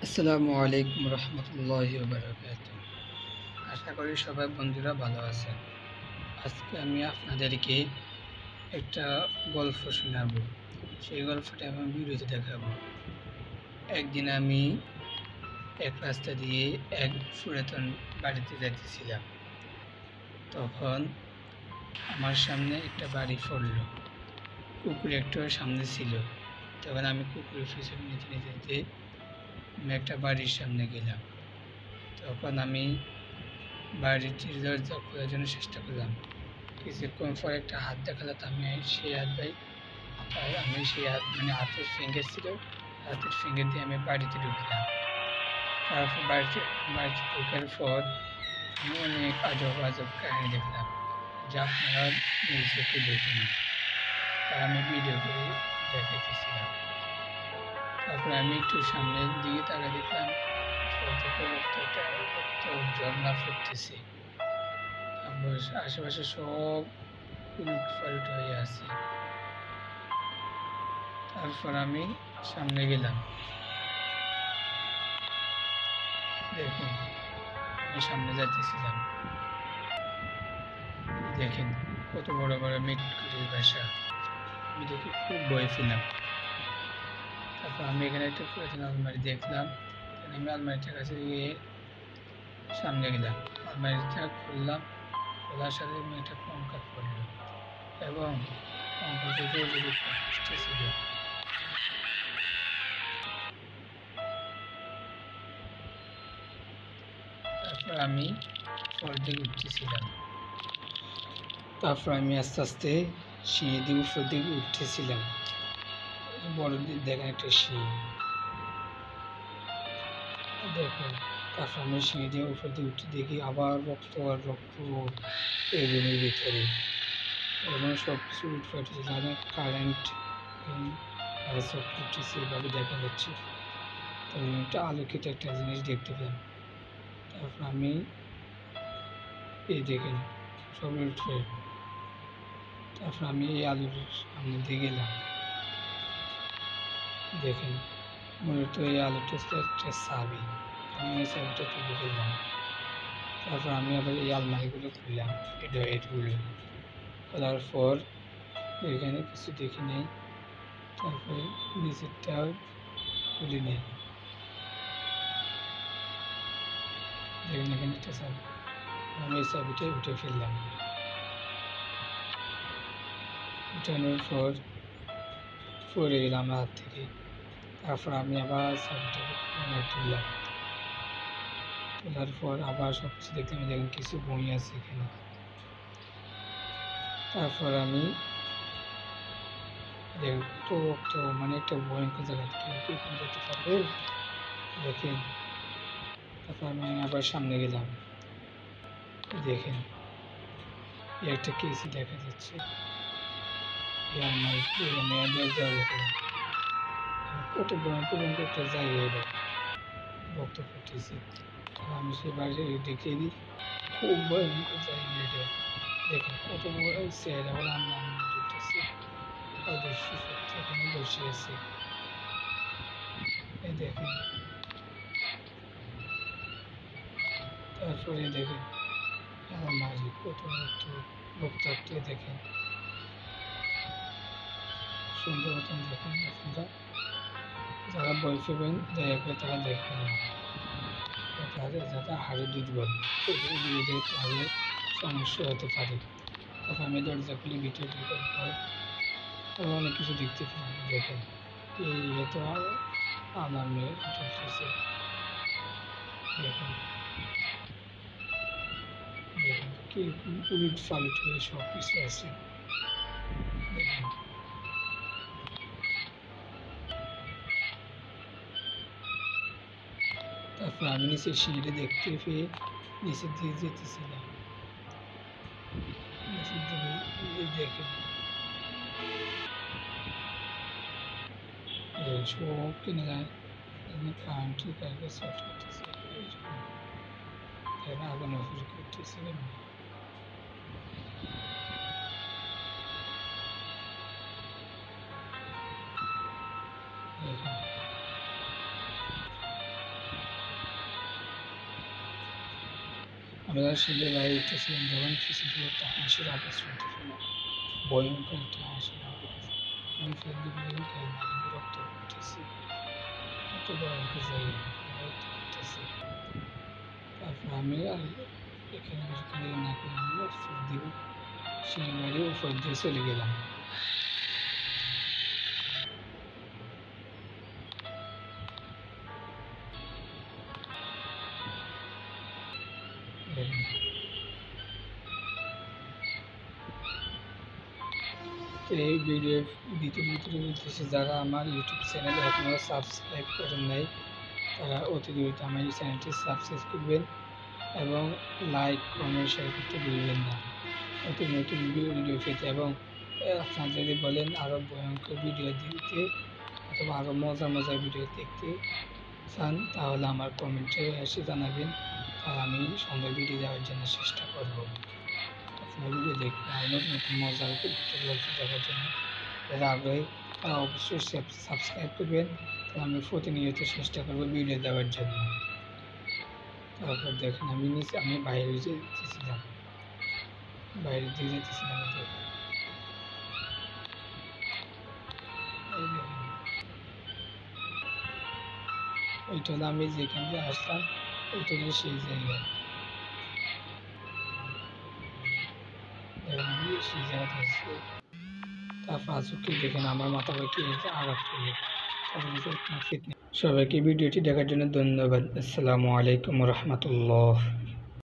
আসসালামু আলাইকুম রহমতুল্লাহি ওয়া বারাকাতুহু। আশা করি সবাই বন্ধুরা ভালো আছেন। আজকে আমি আপনাদেরকে একটা গল্প শোনাবো। সেই গল্পটা আমি ভিডিওতে দেখাবো। একদিন আমি এক রাস্তা দিয়ে এক পুরাতন বাড়িতে যাইতেছিলাম। তখন আমার সামনে একটা বাড়ি পড়লো। কুকুর একটু সামনে ছিল। তখন আমি কুকুরের পিছনে নিতে নিতে নিতে আমি একটা বাড়ির সামনে গেলাম। তখন আমি বাড়িটির দরজা খোলার জন্য চেষ্টা করলাম। কিছুক্ষণ পর একটা হাত দেখালো, তো আমি সেই হাত মানে হাতের ফিঙ্গার ছিল, হাতের ফিঙ্গার দিয়ে আমি বাড়িতে ঢুকলাম। তারপর বাড়িতে ঢোকার পর আমি অনেক আজব আজব কাহিনী দেখলাম, যা আপনারা নিজ চোখে দেখিনি, তা আমি ভিডিও করে দেখাইতেছিলাম। তারপরে আমি একটু সামনের দিকে তাকিয়ে দেখলাম ঝর্ণা ফুটতেছে। আশেপাশে সব উলটপালট হয়ে আছে। তারপর আমি সামনে গেলাম। দেখেন, আমি সামনে যাইতেছিলাম, দেখেন কত বড় বড় মিটকুটির বাসা। আমি দেখে খুব ভয় পেলাম। তারপর আমি এখানে একটা পুরাতন আলমারি দেখলাম। আমি আলমারিটার কাছে গিয়ে সামনে গেলাম, আলমারিটা খুললাম। খোলার সাথে আমি একটা কঙ্কাল পড়লো এবং কঙ্কালটা ছিল। তারপর আমি উপর দিকে উঠতেছিলাম। তারপর আমি আস্তে আস্তে সিঁড়ি দিয়ে উপর দিকে উঠতেছিলাম। বড় দেখেন একটা সিঁড়ি, দেখুন। তারপর আমি সিঁড়ি দিয়ে উপর দিকে উঠতে দেখি আবার রক্ত আর রক্ত এই রুমের ভিতরে, এবং সব কিছু উঠফাটছে, কারেন্ট উঠতেছে, এভাবে দেখা যাচ্ছে। তো আমি একটা আলোকিত একটা জিনিস দেখতে পেলাম। তারপর আমি এই দেখেন সব উঠে। তারপর আমি এই আলোর সামনে দিয়ে গেলাম। দেখেন, মূলত এই আলোটা একটা চাবি। আমি এই চাবিটা তুলে ফেললাম। তারপর আমি আবার এই আলমারিগুলো খুললাম, এই ডয়েটগুলো খোলার পর এখানে কিছু দেখি নেই। তারপরে নিচেরটাও খুলি নেই। দেখেন এখানে একটা চাবি, আমি এই চাবিটা উঠে ফেললাম। উঠানোর পর পড়ে গেলাম আমার হাত থেকে। তারপর আমি আবার চাবিটাকে তুললাম। তোলার পর আবার সব কিছু দেখলাম, দেখেন কিছু বই আছে এখানে। তারপর আমি দেখেন রক্ত, মানে একটা ভয়ঙ্কর জায়গা, কেউ কি এখানে যেতে পারবে? দেখেন। তারপর আমি আবার সামনে গেলাম। দেখেন একটা কেসি দেখা যাচ্ছে, কত ভয়ঙ্কর একটা জায়গা, এটা রক্ত ফুটেছে। আমি সে বাড়ি দেখে দিই, খুব ভয়ঙ্কর জায়গা এটা। দেখেন কত বড় চেহারা, ওরা নাম দিতেছে, অদৃশ্য শক্তি এখানে বসে আছে। এই দেখেন, তারপরে দেখেন আমার মাঝে কত রক্তাক্ত। দেখেন সুন্দর মতন দেখেন। আপনারা যারা ভয় পেবেন দয়া করে তারা দেখবেন না, যারা হাড়ে দুর্বল তাদের সমস্যা হতে পারে। তারপর আমি দরজা খুলে ভিতরে ঢোকার পর অনেক কিছু দেখতে পেলাম। দেখেন এই তো আমার মেয়ে চলতেছে। দেখেন দেখেন কি উলট পালট হয়ে সব কিছু আছে। দেখেন তারপর আমি নিচের সিঁড়িটা দেখতে পেয়ে নিচের দিকে যেতেছিলাম। নিচের দিকে দেখেন সব কিনে যায়, কারেন্টের কাছে সেট করতেছে, আগুন শুরু করতেছিলেন। দেখেন আমরা সিঁড়ি বাইরে উঠতেছিলাম, যখন কিছু দিয়ে একটা হাসির আওয়াজ শুনতে পেলাম, ভয়ঙ্কর একটা হাসির আওয়াজ। আমি ফেসবুক কেন আমি বিরক্ত করতেছি, এত বড় একটা জায়গা বিরক্ত করতেছি। তারপর আমি আর এখানে সেখানে না করে আমি উপর দিয়ে সিঁড়ি বাইরে উপর দিয়ে চলে গেলাম। তো এই ভিডিওর ভিতরে বলতেছি, যারা আমার ইউটিউব চ্যানেল এখনও সাবস্ক্রাইব করেন নাই তারা অতি দ্রুত আমার এই চ্যানেলটি সাবস্ক্রাইব করবেন এবং লাইক কমেন্ট শেয়ার করতে ভুলবেন না নতুন নতুন ভিডিও পেতে। এবং আপনারা যদি বলেন আরও ভয়ঙ্কর ভিডিও দিতে অথবা আরও মজার ভিডিও দেখতে চান তাহলে আমার কমেন্টে এসে জানাবেন, আর আমি সুন্দর ভিডিও দেওয়ার জন্য চেষ্টা করব। আপনার ভিডিও দেখবেন আর নতুন নতুন মজার গল্প দেখার জন্য যারা আগ্রহী তারা অবশ্যই সাবস্ক্রাইব করবেন, তাহলে আমি প্রতিনিয়ত চেষ্টা করবো ভিডিও দেওয়ার জন্য। তারপর দেখেন আমি বাইরে যেতেছিলাম, বাইরে দিয়ে যেতেছিলাম। ওইটা হলো আমি যেখান দিয়ে আসলাম, ওইটা হলো সেই জায়গায়। আমি সেই জায়গাতে আসছি, তারপর আজকে দেখেন আমার মাথা কি আঘাত করলো। সবাইকে ভিডিওটি দেখার জন্য ধন্যবাদ। আসসালামু আলাইকুম রহমতুল্লাহ।